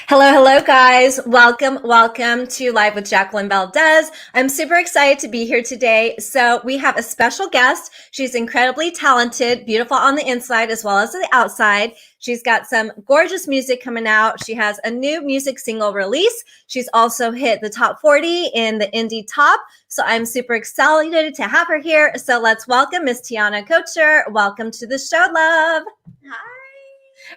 Hello, hello, guys. Welcome to Live with Jacqueline Valdez. I'm super excited to be here today. So, we have a special guest. She's incredibly talented, beautiful on the inside as well as the outside. She's got some gorgeous music coming out. She has a new music single release. She's also hit the top 40 in the indie top. So, I'm super excited to have her here. So, let's welcome Miss Tiana Kocher. Welcome to the show, love. Hi.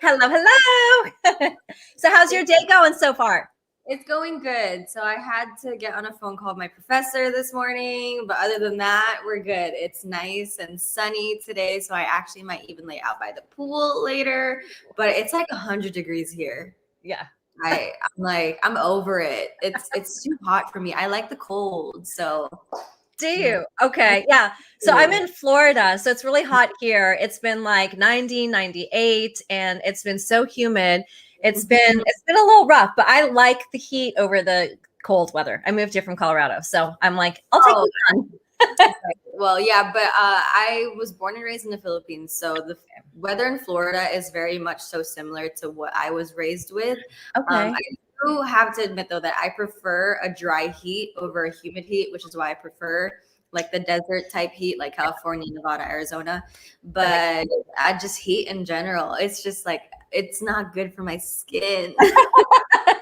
Hello, hello. So how's your day going so far? It's going good. So I had to get on a phone call with my professor this morning, but other than that, we're good. It's nice and sunny today, so I actually might even lay out by the pool later, but it's like 100 degrees here. Yeah. I'm over it. It's too hot for me. I like the cold. So Do you? Okay. Yeah. So I'm in Florida, so it's really hot here. It's been like 90, 98, and it's been so humid. It's been a little rough, but I like the heat over the cold weather. I moved here from Colorado, so I'm like, I'll take it on. Well, yeah, but I was born and raised in the Philippines, so the weather in Florida is very much so similar to what I was raised with. Okay. I do have to admit, though, that I prefer a dry heat over a humid heat, which is why I prefer like the desert type heat, like California, Nevada, Arizona. But I just heat in general. It's just like, it's not good for my skin.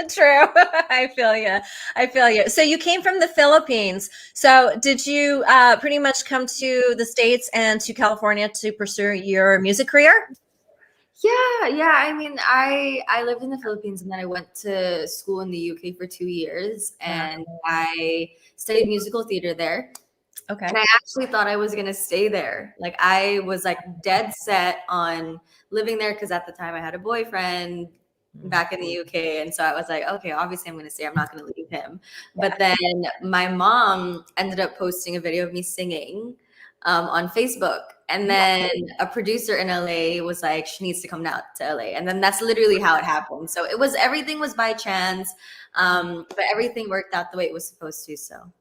True. I feel you. I feel you. So you came from the Philippines. So did you pretty much come to the States and to California to pursue your music career? Yeah. I mean, I lived in the Philippines and then I went to school in the UK for 2 years and I studied musical theater there. Okay. And I actually thought I was going to stay there. Like I was like dead set on living there because at the time I had a boyfriend back in the UK. And so I was like, okay, obviously I'm going to stay. I'm not going to leave him. But then my mom ended up posting a video of me singing on Facebook. And then a producer in LA was like, she needs to come out to LA. And then that's literally how it happened. So everything was by chance. But everything worked out the way it was supposed to. So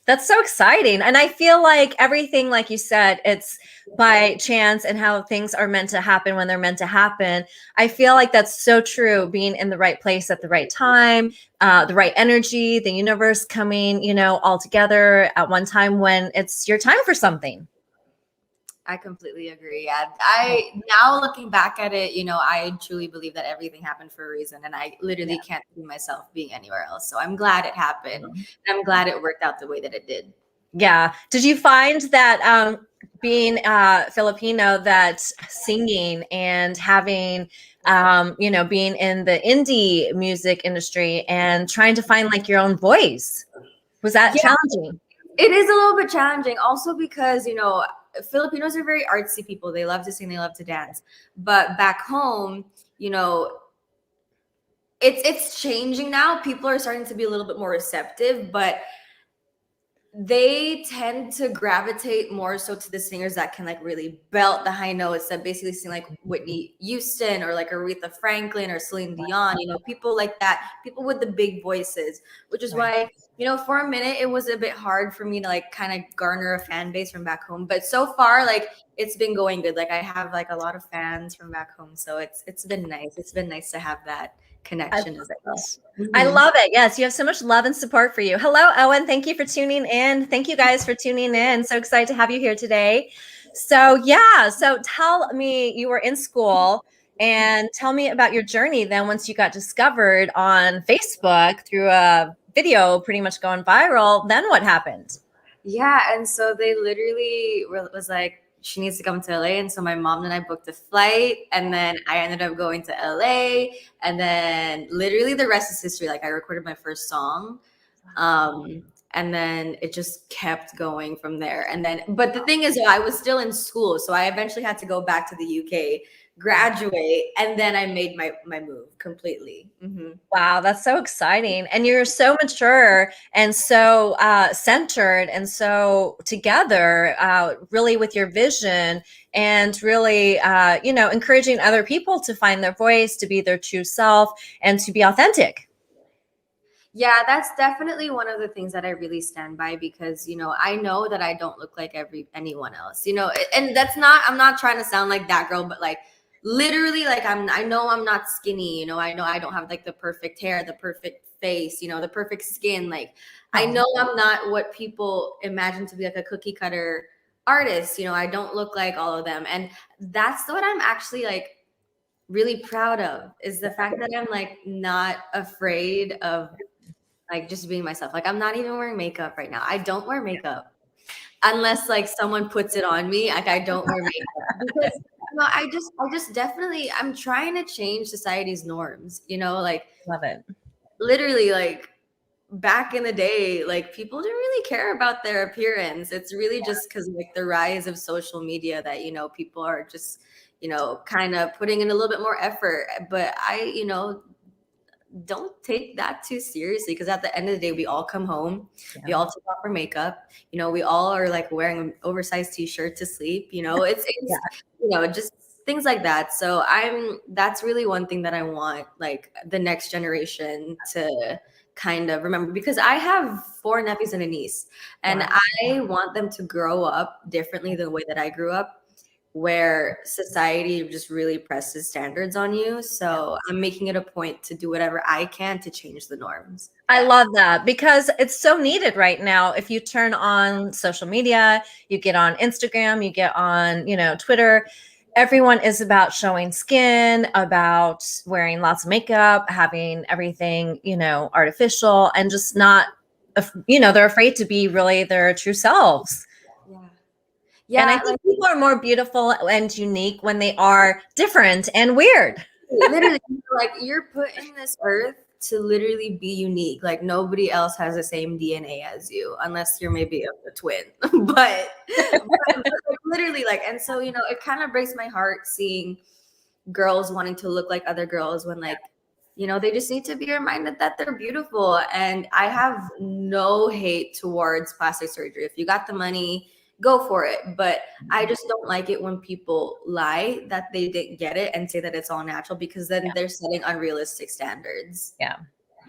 that's so exciting. And I feel like everything, like you said, it's by chance and how things are meant to happen when they're meant to happen. I feel like that's so true. Being in the right place at the right time, the right energy, the universe coming, all together at one time when it's your time for something. I completely agree. Yeah. Now looking back at it, I truly believe that everything happened for a reason. And I literally can't see myself being anywhere else. So I'm glad it happened. And I'm glad it worked out the way that it did. Yeah. Did you find that being Filipino, that singing and having, being in the indie music industry and trying to find like your own voice, was that challenging? It is a little bit challenging also because, Filipinos are very artsy people. They love to sing, they love to dance. But back home, it's changing now. People are starting to be a little bit more receptive, but they tend to gravitate more so to the singers that can like really belt the high notes, that basically sing like Whitney Houston or like Aretha Franklin or Celine Dion, people like that, people with the big voices, which is why, for a minute it was a bit hard for me to like kind of garner a fan base from back home. But so far, like it's been going good. Like I have like a lot of fans from back home. So it's been nice. It's been nice to have that connection as well. I love it. Yes, you have so much love and support for you. Hello, Owen. Thank you for tuning in. Thank you guys for tuning in. So excited to have you here today. So tell me, you were in school, and tell me about your journey then once you got discovered on Facebook through a video pretty much going viral. Then what happened? Yeah, and so they literally was like, she needs to come to LA. And so my mom and I booked a flight, and then I ended up going to LA, and then literally the rest is history. Like I recorded my first song. And then it just kept going from there. But the thing is, I was still in school. So I eventually had to go back to the UK, graduate, and then I made my move completely. Wow, that's so exciting. And you're so mature and so centered and so together, really with your vision, and really, encouraging other people to find their voice, to be their true self, and to be authentic. Yeah, that's definitely one of the things that I really stand by because, I know that I don't look like anyone else, and I'm not trying to sound like that girl, but like literally like I know I'm not skinny, I know I don't have like the perfect hair, the perfect face, the perfect skin. Like I Oh, know I'm not what people imagine to be like a cookie cutter artist. I don't look like all of them. And that's what I'm actually like really proud of, is the fact that I'm like not afraid of like just being myself. Like I'm not even wearing makeup right now. I don't wear makeup unless like someone puts it on me. Like I don't wear makeup because I just definitely, I'm trying to change society's norms, like love it. literally like back in the day, like people didn't really care about their appearance. It's really just because like the rise of social media that, people are just, kind of putting in a little bit more effort. But I, don't take that too seriously, because at the end of the day, we all come home, we all take off our makeup, we all are like wearing an oversized t-shirt to sleep, it's just things like that. So that's really one thing that I want like the next generation to kind of remember, because I have 4 nephews and a niece, and Wow. I want them to grow up differently the way that I grew up, where society just really presses standards on you. So I'm making it a point to do whatever I can to change the norms. I Yeah. love that because it's so needed right now. If you turn on social media, you get on Instagram, you get on, Twitter, everyone is about showing skin, about wearing lots of makeup, having everything, artificial, and just not, they're afraid to be really their true selves. Yeah. And I Yeah. think Like people are more beautiful and unique when they are different and weird. literally, like you're put in this earth to literally be unique. Like nobody else has the same DNA as you, unless you're maybe a twin. but like, literally, like, and so, it kind of breaks my heart seeing girls wanting to look like other girls when like they just need to be reminded that they're beautiful. And I have no hate towards plastic surgery. If you got the money, go for it. But I just don't like it when people lie that they didn't get it and say that it's all natural, because then they're setting unrealistic standards. Yeah.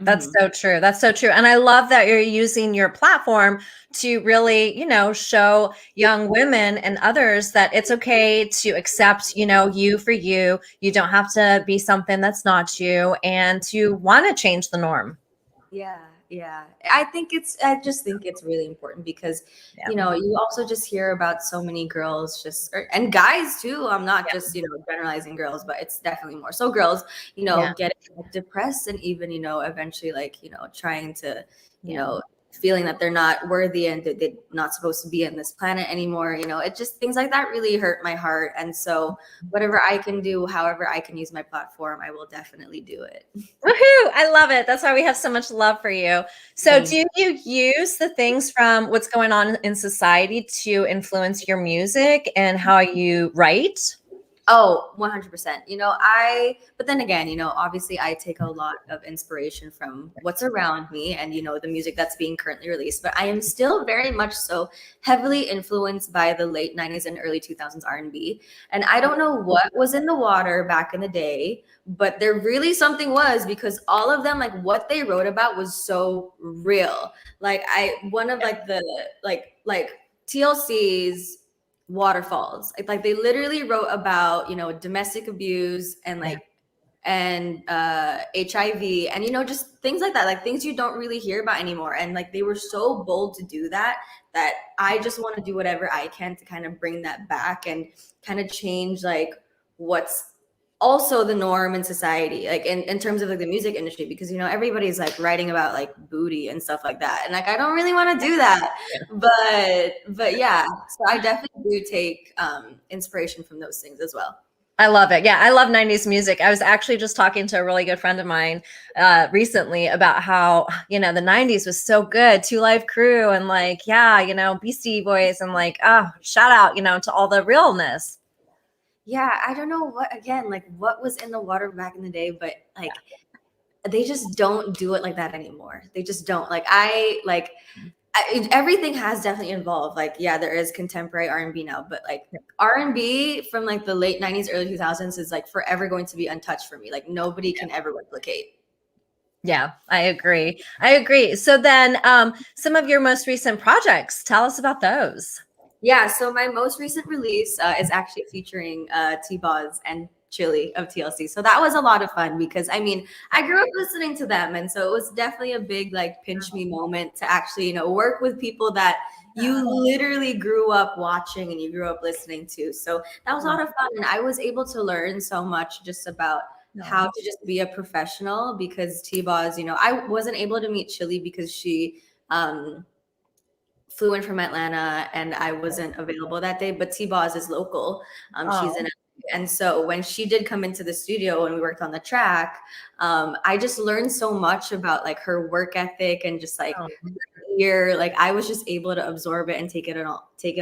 That's so true. That's so true. And I love that you're using your platform to really, show young women and others that it's okay to accept, you for you. You don't have to be something that's not you, and to want to change the norm. Yeah, yeah. I just think it's really important, because, Yeah. you also just hear about so many girls and guys too. I'm not Yeah. just, generalizing girls, but it's definitely more so girls, Yeah. get depressed, and even, eventually like, trying to, you Yeah. know, feeling that they're not worthy and that they're not supposed to be in this planet anymore. It just, things like that really hurt my heart. And so whatever I can do, however I can use my platform, I will definitely do it. Woohoo! I love it. That's why we have so much love for you. So, Thank do you use the things from what's going on in society to influence your music and how you write? Oh, 100%. But then again, obviously I take a lot of inspiration from what's around me and, the music that's being currently released. But I am still very much so heavily influenced by the late 90s and early 2000s R&B. And I don't know what was in the water back in the day, but there really something was, because all of them, like what they wrote about was so real. Like one of like the, like TLC's Waterfalls, like they literally wrote about domestic abuse and Yeah. like and HIV, and just things like that, like things you don't really hear about anymore. And like they were so bold to do that, that I just want to do whatever I can to kind of bring that back and kind of change like what's also the norm in society, like in terms of like the music industry, because everybody's like writing about like booty and stuff like that, and like I don't really want to do that. But yeah, so I definitely do take inspiration from those things as well. I love it. Yeah, I love 90s music. I was actually just talking to a really good friend of mine recently about how, the 90s was so good. Two Live Crew and like, yeah, Beastie Boys and like, shout out, to all the realness. Yeah, I don't know what, again, like what was in the water back in the day, but like they just don't do it like that anymore. They just don't. Everything has definitely evolved. Like, yeah, there is contemporary R&B now, but like R&B from like the late 90s, early 2000s is like forever going to be untouched for me. Like nobody can ever replicate. Yeah, I agree. I agree. So then some of your most recent projects, tell us about those. Yeah, so my most recent release is actually featuring T-Boz, and Chili of TLC. So that was a lot of fun because I mean, I grew up listening to them. And so it was definitely a big like pinch me moment to actually, work with people that you literally grew up watching and you grew up listening to. So that was a lot of fun. And I was able to learn so much just about how to just be a professional because T-Boz, I wasn't able to meet Chili because she flew in from Atlanta and I wasn't available that day, but T-Boz is local. She's in and so when she did come into the studio and we worked on the track, I just learned so much about like her work ethic and just like ear. Like I was just able to absorb it and take it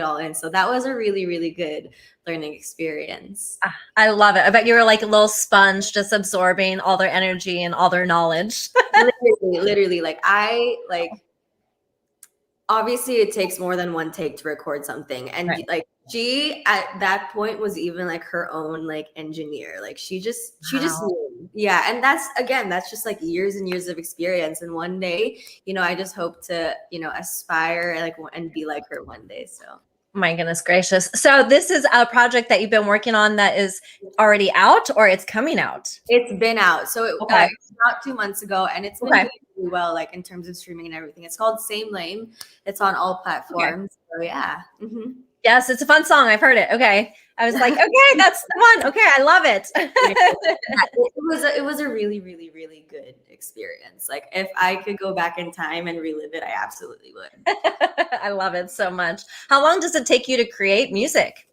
all in. So that was a really, really good learning experience. I love it. I bet you were like a little sponge, just absorbing all their energy and all their knowledge. literally, obviously it takes more than one take to record something. And like she at that point was even like her own like engineer. Like she just knew. Yeah. And that's just like years and years of experience. And one day, I just hope to, aspire and be like her one day. So my goodness gracious. So this is a project that you've been working on that is already out or it's coming out? It's been out. So it was out 2 months ago and it's been doing really well, like in terms of streaming and everything. It's called Same Lame. It's on all platforms. So yeah. Mm-hmm. Yes, it's a fun song. I've heard it. Okay. I was like, okay, that's the one. Okay, I love it. It was a really, really, really good experience. Like if I could go back in time and relive it, I absolutely would. I love it so much. How long does it take you to create music?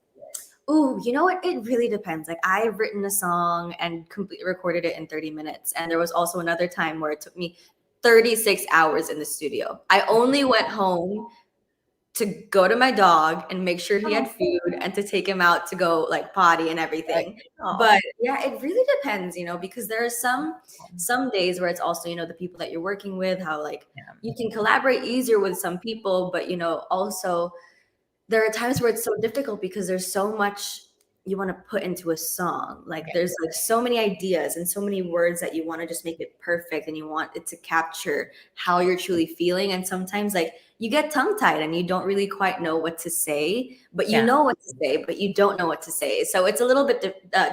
Ooh, you know what? It really depends. Like I've written a song and completely recorded it in 30 minutes. And there was also another time where it took me 36 hours in the studio. I only went home to go to my dog and make sure he had food and to take him out to go like potty and everything. But yeah, it really depends, because there are some days where it's also, the people that you're working with, how like you can collaborate easier with some people, but also there are times where it's so difficult because there's so much you want to put into a song. Like there's like so many ideas and so many words that you want to just make it perfect and you want it to capture how you're truly feeling. And sometimes like you get tongue tied and you don't really quite know what to say, but you know what to say, but you don't know what to say. So it's a little bit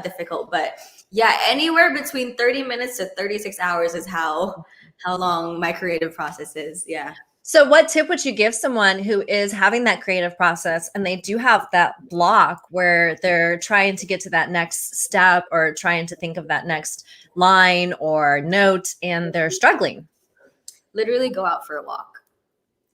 difficult, but yeah, anywhere between 30 minutes to 36 hours is how long my creative process is. Yeah. So what tip would you give someone who is having that creative process and they do have that block where they're trying to get to that next step or trying to think of that next line or note and they're struggling? Literally go out for a walk.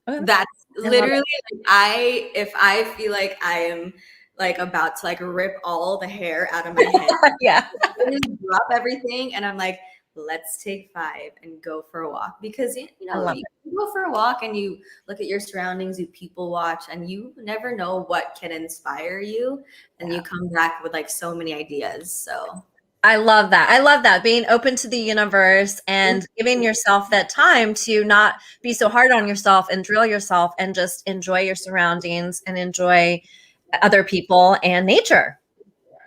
Okay. That's literally like if I feel like I am like about to like rip all the hair out of my head. I just drop everything and I'm like, let's take 5 and go for a walk because you go for a walk and you look at your surroundings, you people watch, and you never know what can inspire you, and you come back with like so many ideas. So I love that. I love that, being open to the universe and giving yourself that time to not be so hard on yourself and drill yourself and just enjoy your surroundings and enjoy other people and nature.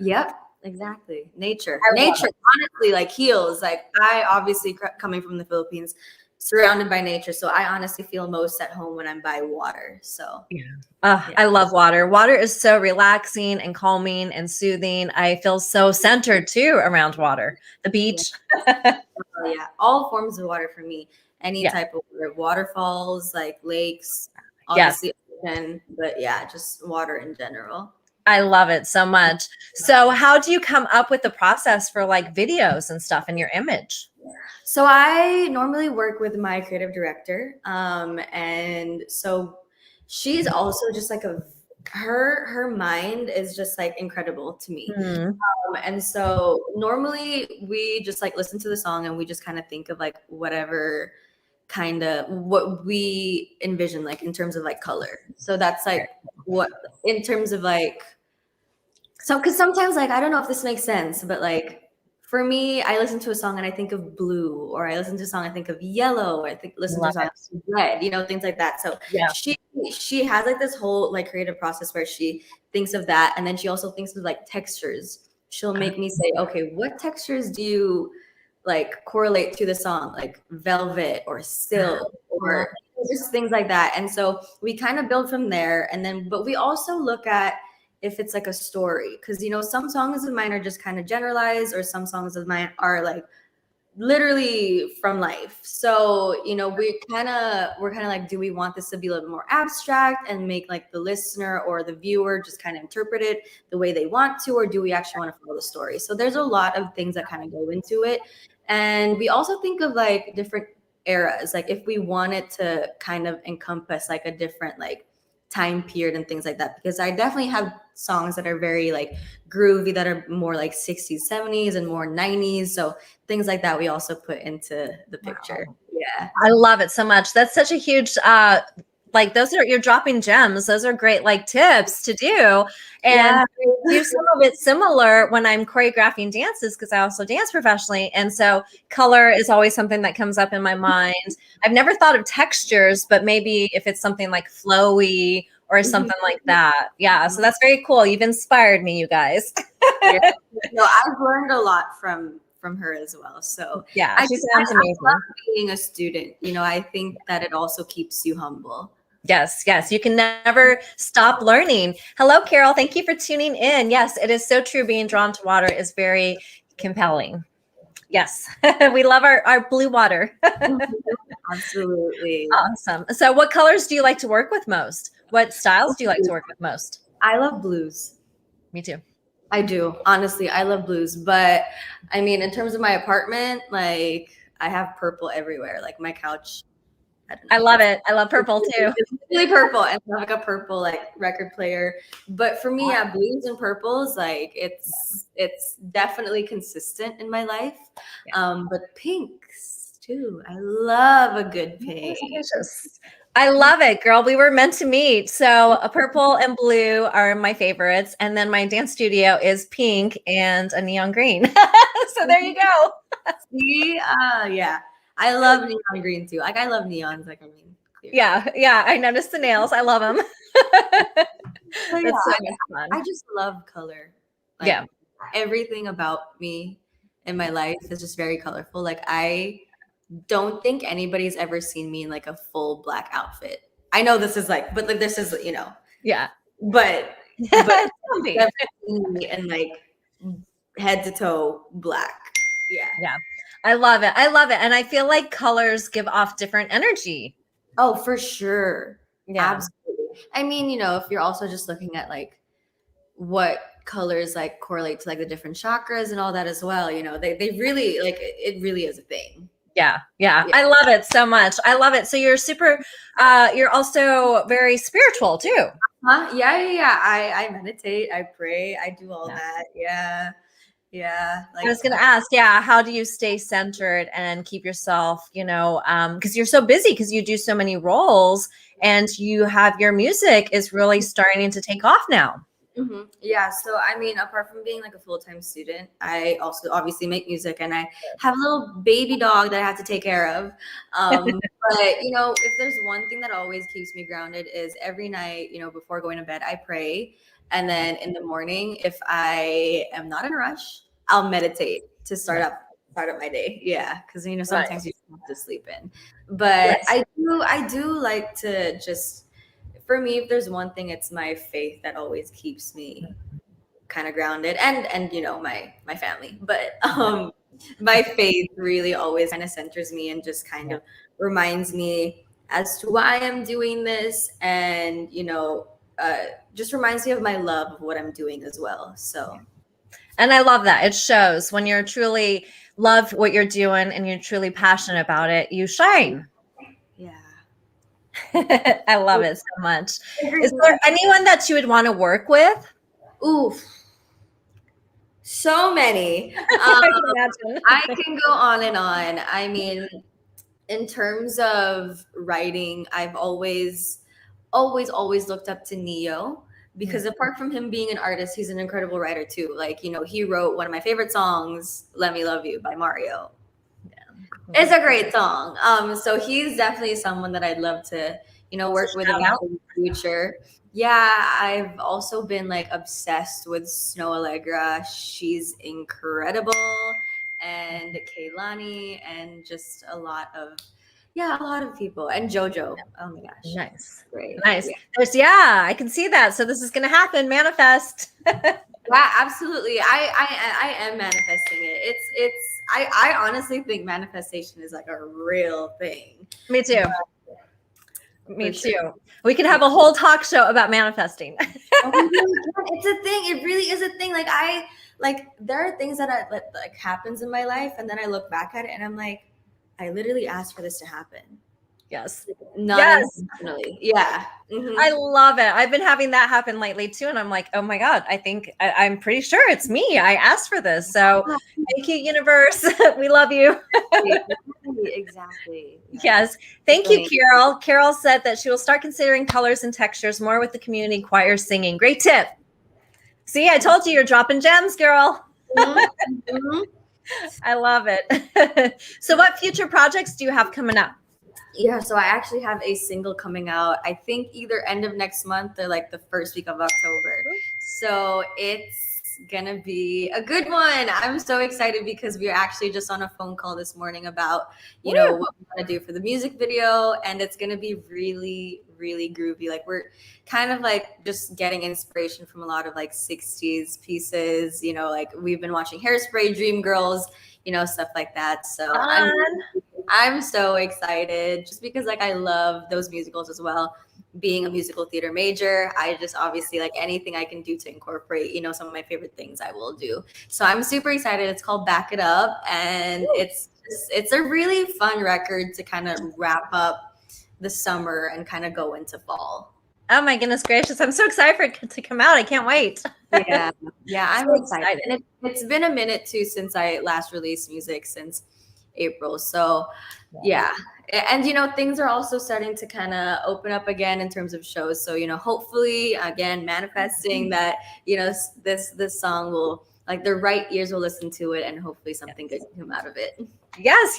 Yep. Exactly. Nature honestly like heals. Like I obviously coming from the Philippines, surrounded by nature. So I honestly feel most at home when I'm by water. So I love water. Water is so relaxing and calming and soothing. I feel so centered too around water. The beach. All forms of water for me. Any type of water, waterfalls, like lakes, obviously ocean, but just water in general. I love it so much. So how do you come up with the process for like videos and stuff in your image? So I normally work with my creative director. And so she's also just like her mind is just like incredible to me. And so normally we just like listen to the song and we just kind of think of like whatever kind of what we envision like in terms of like color. So that's like what in terms of like because sometimes like I don't know if this makes sense, but like for me, I listen to a song and I think of blue, or I listen to a song I think of yellow, or listen to a song of red, things like that. So she has like this whole like creative process where she thinks of that, and then she also thinks of like textures. She'll make me say, okay, what textures do you like correlate to the song, like velvet or silk or just things like that. And so we kind of build from there, and then but we also look at if it's like a story, because some songs of mine are just kind of generalized, or some songs of mine are like literally from life. So we're kind of like, do we want this to be a little bit more abstract and make like the listener or the viewer just kind of interpret it the way they want to, or do we actually want to follow the story? So there's a lot of things that kind of go into it. And we also think of like different eras, like if we wanted to kind of encompass like a different like time period and things like that, because I definitely have songs that are very like groovy, that are more like 60s, 70s, and more 90s. So things like that we also put into the picture. Yeah. I love it so much. That's such a huge like you're dropping gems. Those are great like tips to do. And Yeah. I do some of it similar when I'm choreographing dances, because I also dance professionally. And so color is always something that comes up in my mind. I've never thought of textures, but maybe if it's something like flowy or something like that. Yeah. So that's very cool. You've inspired me, you guys. Yeah. No, I've learned a lot from her as well. So Yeah, I she sounds amazing. love being a student. I think that it also keeps you humble. Yes, yes. You can never stop learning. Hello, Carol. Thank you for tuning in. Yes, it is so true. Being drawn to water is very compelling. Yes, we love our blue water. Absolutely. Awesome. So what colors do you like to work with most? What styles do you like to work with most? I love blues. Me too. I do. Honestly, I love blues. But I mean, in terms of my apartment, like I have purple everywhere. Like my couch. I love it. I love purple too. It's really purple, and I have like a purple like record player. But for me, yeah, blues and purples, like it's definitely consistent in my life. But pinks too. I love a good pink. I love it, girl. We were meant to meet. So a purple and blue are my favorites. And then my dance studio is pink and a neon green. So there you go. See, yeah. I love neon green too. Like I love neons. Like clearly. Yeah. I noticed the nails. I love them. So, yeah, That's so much fun. I just love color. Like, Yeah. Everything about me in my life is just very colorful. Like I don't think anybody's ever seen me in like a full black outfit. I know this is like, but like this is, Yeah. but never seen me in like head to toe black. Yeah. I love it. I love it. And I feel like colors give off different energy. Oh, for sure. Yeah. Absolutely. I mean, if you're also just looking at like what colors like correlate to like the different chakras and all that as well, they really like it really is a thing. Yeah. I love it so much. I love it. So you're you're also very spiritual too. Yeah. I meditate, I pray, I do all that. Yeah. Like I was going to ask, how do you stay centered and keep yourself, because you're so busy, because you do so many roles, and you have your music is really starting to take off now. Mm-hmm. Yeah. So, I mean, apart from being like a full-time student, I also obviously make music, and I have a little baby dog that I have to take care of. But, if there's one thing that always keeps me grounded is every night, before going to bed, I pray. And then in the morning, if I am not in a rush, I'll meditate to start up my day. Yeah. Cause sometimes you have to sleep in, but I do like to just, for me, if there's one thing, it's my faith that always keeps me kind of grounded, and my family, but my faith really always kind of centers me and just kind of reminds me as to why I'm doing this, and just reminds me of my love of what I'm doing as well. So, and I love that. It shows when you're truly love what you're doing and you're truly passionate about it, you shine. Yeah. I love it so much. Is there anyone that you would want to work with? Oof. So many. I can go on and on. I mean, in terms of writing, I've always looked up to Neo, because apart from him being an artist, he's an incredible writer too. Like, he wrote one of my favorite songs, Let Me Love You by Mario. It's a great song. So he's definitely someone that I'd love to, work with in the future. Yeah, I've also been like obsessed with Snow Allegra. She's incredible. And Kaylani, and just a lot of, Yeah, a lot of people. And JoJo. Oh my gosh. Nice. Great. Nice. Yeah. I can see that. So this is going to happen. Manifest. Yeah, absolutely. I am manifesting it. I honestly think manifestation is like a real thing. Me too. But Me for sure. too. We could have Yeah. a whole talk show about manifesting. Oh, we really can. It's a thing. It really is a thing. Like there are things that like happens in my life, and then I look back at it and I'm like, I literally asked for this to happen. Yes. Not Yes. intentionally. Yeah. Mhm. I love it. I've been having that happen lately too. And I'm like, oh my God, I'm pretty sure it's me. I asked for this. So thank you, universe. We love you. Exactly. Yeah. Yes. Thank you, Carol. Carol said that she will start considering colors and textures more with the community choir singing. Great tip. See, I told you you're dropping gems, girl. Mhm. I love it. So what future projects do you have coming up? Yeah, so I actually have a single coming out, I think either end of next month or like the first week of October. So it's gonna be a good one. I'm so excited because we are actually just on a phone call this morning about, what we want to do for the music video, and it's gonna be really, really groovy. Like we're kind of like just getting inspiration from a lot of like 60s pieces, like we've been watching Hairspray, Dreamgirls, stuff like that. So I'm so excited just because like I love those musicals as well. Being a musical theater major, I just obviously like anything I can do to incorporate, some of my favorite things I will do. So I'm super excited. It's called Back It Up, and it's a really fun record to kind of wrap up the summer and kind of go into fall. Oh my goodness gracious. I'm so excited for it to come out. I can't wait. Yeah. I'm So excited. And it's been a minute too since I last released music, since April. So yeah. And things are also starting to kind of open up again in terms of shows. So, hopefully again manifesting that, this song will, like, the right ears will listen to it, and hopefully something good can come out of it. Yes.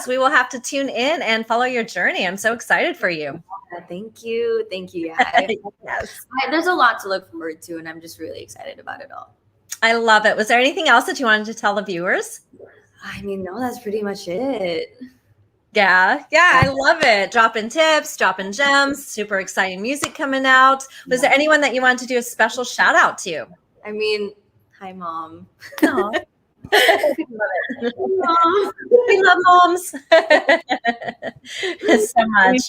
We will have to tune in and follow your journey. I'm so excited for you. Thank you. Yeah. Yes. There's a lot to look forward to, and I'm just really excited about it all. I love it. Was there anything else that you wanted to tell the viewers? I mean, no, that's pretty much it. Yeah, I love it. Dropping tips, dropping gems, super exciting music coming out. Was there anyone that you wanted to do a special shout out to? I mean, hi, Mom. Mom. We love moms so much.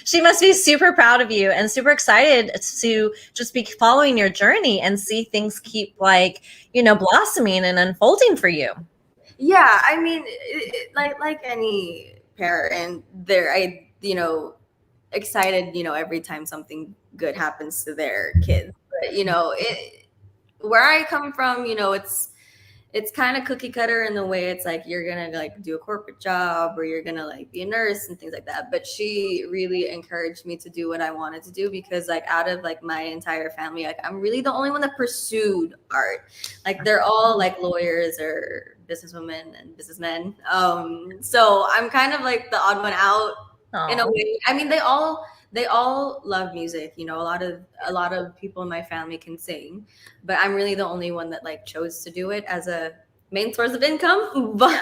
She must be super proud of you and super excited to just be following your journey and see things keep blossoming and unfolding for you. Yeah, I mean, like any parent, excited, every time something good happens to their kids. But where I come from, it's kind of cookie cutter in the way it's like you're gonna like do a corporate job or you're gonna like be a nurse and things like that. But she really encouraged me to do what I wanted to do, because like out of like my entire family, like I'm really the only one that pursued art. Like they're all like lawyers or businesswomen and businessmen. So I'm kind of like the odd one out in a way. I mean, they all love music. A lot of people in my family can sing, but I'm really the only one that like chose to do it as a main source of income. But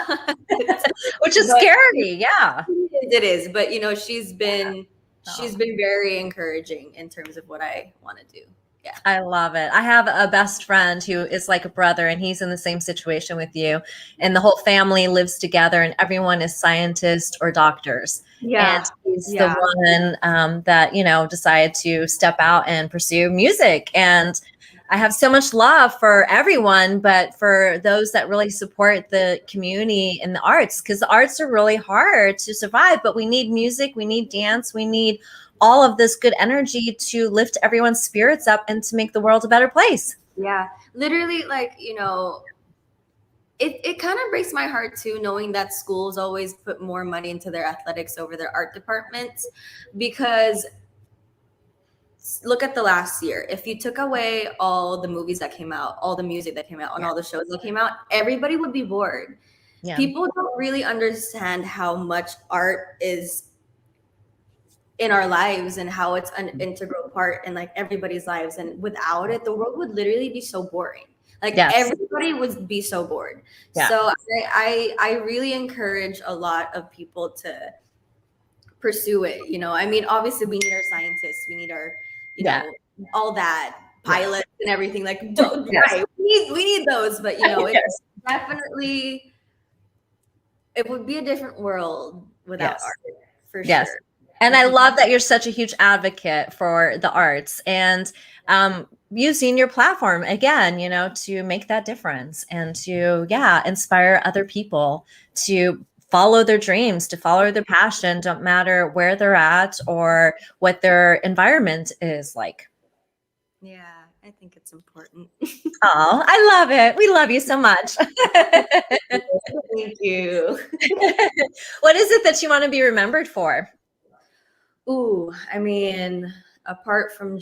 which is scary. Yeah, it is. But she's been very encouraging in terms of what I want to do. Yeah. I love it. I have a best friend who is like a brother, and he's in the same situation with you. And the whole family lives together, and everyone is scientists or doctors. Yeah. And he's the one that, decided to step out and pursue music. And I have so much love for everyone, but for those that really support the community and the arts, because the arts are really hard to survive, but we need music, we need dance, we need all of this good energy to lift everyone's spirits up and to make the world a better place. Yeah, literally, like, it kind of breaks my heart too, knowing that schools always put more money into their athletics over their art departments, because look at the last year. If you took away all the movies that came out, all the music that came out, and all the shows that came out, everybody would be bored. Yeah. People don't really understand how much art is in our lives and how it's an integral part in like everybody's lives. And without it, the world would literally be so boring. Like Yes. everybody would be so bored. Yeah. So I really encourage a lot of people to pursue it. I mean, obviously we need our scientists, we need our, Yeah. all that pilots and everything. Like, Yes. right, we need those, but it's Yes. definitely, it would be a different world without Yes. art, for Yes. sure. And I love that you're such a huge advocate for the arts and using your platform again, to make that difference and to, inspire other people to follow their dreams, to follow their passion, don't matter where they're at or what their environment is like. Yeah, I think it's important. Oh, I love it. We love you so much. Thank you. What is it that you want to be remembered for? Ooh, I mean, apart from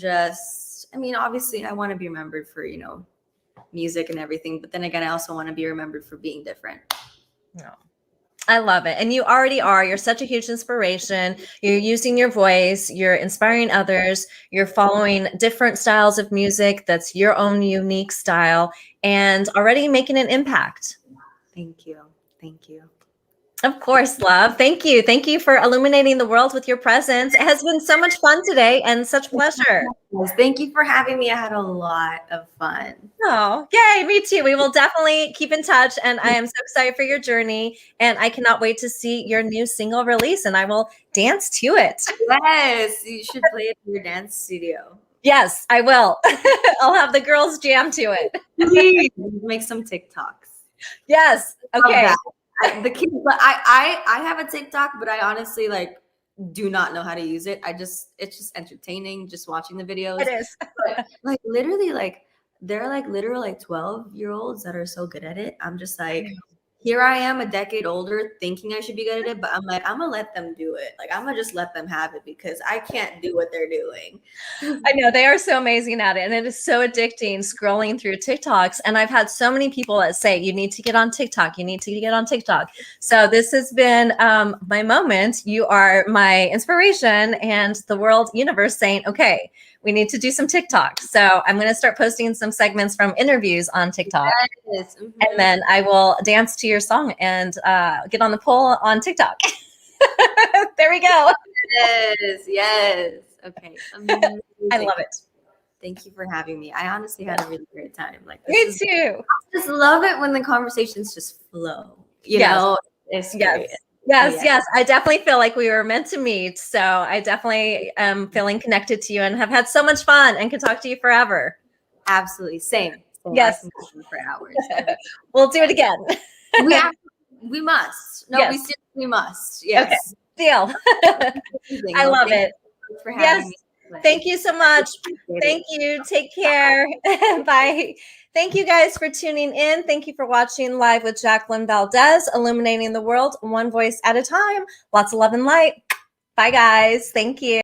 obviously I want to be remembered for, music and everything, but then again, I also want to be remembered for being different. No. I love it. And you already are. You're such a huge inspiration. You're using your voice, you're inspiring others, you're following different styles of music that's your own unique style and already making an impact. Thank you. Thank you. Of course, love. Thank you. Thank you for illuminating the world with your presence. It has been so much fun today and such pleasure. Thank you for having me. I had a lot of fun. Oh, yay. Me too. We will definitely keep in touch. And I am so excited for your journey. And I cannot wait to see your new single release and I will dance to it. Yes, you should play it in your dance studio. Yes, I will. I'll have the girls jam to it. Please make some TikToks. Yes. Okay. The kids, I have a TikTok, but I honestly do not know how to use it. It's just entertaining just watching the videos. It is. But, literally there are literal 12-year-olds that are so good at it. I'm just here I am a decade older thinking I should be good at it, but I'm gonna let them do it. I'm gonna just let them have it because I can't do what they're doing. I know they are so amazing at it. And it is so addicting scrolling through TikToks. And I've had so many people that say, you need to get on TikTok. You need to get on TikTok. So this has been my moment. You are my inspiration and the world universe saying, okay, we need to do some TikTok. So I'm going to start posting some segments from interviews on TikTok. Yes. Mm-hmm. And then I will dance to your song and get on the poll on TikTok. There we go. Yes. Okay. I love it. Thank you for having me. I honestly had a really great time. Me too. I just love it when the conversations just flow. You know, it's great. Yes. I definitely feel like we were meant to meet. So I definitely am feeling connected to you and have had so much fun and can talk to you forever. Absolutely. Same. Yes. I can talk to you for hours. We'll do it again. We must. No, yes. we must. Yes. Okay. Deal. I love it. For having me. Thank you so much. Thank you. Take care. Bye. Thank you guys for tuning in. Thank you for watching Live with Jacqueline Valdez, illuminating the world one voice at a time. Lots of love and light. Bye, guys. Thank you.